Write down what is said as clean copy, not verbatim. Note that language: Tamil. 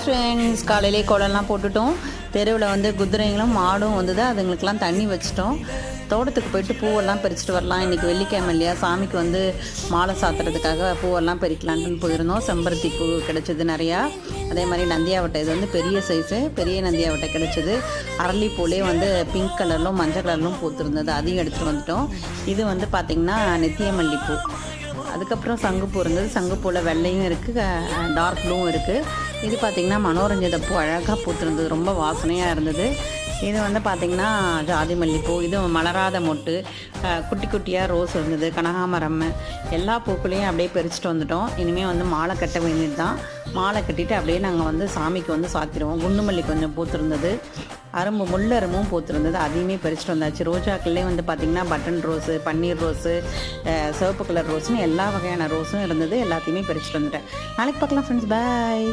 ஃப்ரெண்ட்ஸ், காலையிலே கோலம்லாம் போட்டுட்டோம். தெருவில் வந்து குதிரைங்களும் மாடும் வந்தது. அதுங்களுக்கெல்லாம் தண்ணி வச்சிட்டோம். தோட்டத்துக்கு போயிட்டு பூவெல்லாம் பறிச்சுட்டு வரலாம். இன்றைக்கி வெள்ளிக்கிழமை இல்லையா, சாமிக்கு வந்து மாலை சாத்துறதுக்காக பூவெல்லாம் பறிக்கலான்ட்டு போயிருந்தோம். செம்பருத்தி பூ கிடச்சிது நிறையா. அதே மாதிரி நந்தியாவட்டை, இது வந்து பெரிய சைஸு, பெரிய நந்தியாவட்டை கிடச்சிது. அரளிப்பூலே வந்து பிங்க் கலர்லும் மஞ்சள் கலர்லும் பூத்துருந்தது, அதையும் எடுத்துகிட்டு வந்துட்டோம். இது வந்து பார்த்திங்கன்னா நித்திய மல்லிப்பூ. அதுக்கப்புறம் சங்குப்பூ இருந்தது. சங்குப்பூவில் வெள்ளையும் இருக்குது, டார்க் ப்ளூவும் இருக்குது. இது பார்த்திங்கன்னா மனோரஞ்சித பூ அழகாக பூத்துருந்தது, ரொம்ப வாசனையாக இருந்தது. இது வந்து பார்த்திங்கன்னா ஜாதி மல்லிப்பூ. இது மலராத மொட்டு, குட்டி குட்டியாக ரோஸ் இருந்தது, கனகாமரம். எல்லா பூக்களையும் அப்படியே பறிச்சுட்டு வந்துட்டோம். இனிமேல் வந்து மாலை கட்ட வேண்டியது தான். மாலை கட்டிட்டு அப்படியே நாங்கள் வந்து சாமிக்கு வந்து சாத்திடுவோம். குண்டு மல்லி கொஞ்சம் பூத்துருந்தது, முள்ளரும்பும் பூத்துருந்தது, அதையுமே பறிச்சுட்டு வந்தாச்சு. ரோஜாக்கள்லேயே வந்து பார்த்திங்கன்னா பட்டன் ரோஸு, பன்னீர் ரோஸு, சிவப்பு கலர் ரோஸுன்னு எல்லா வகையான ரோஸும் இருந்தது. எல்லாத்தையுமே பறிச்சுட்டு வந்துட்டேன். நாளைக்கு பார்க்கலாம் ஃப்ரெண்ட்ஸ், பாய்.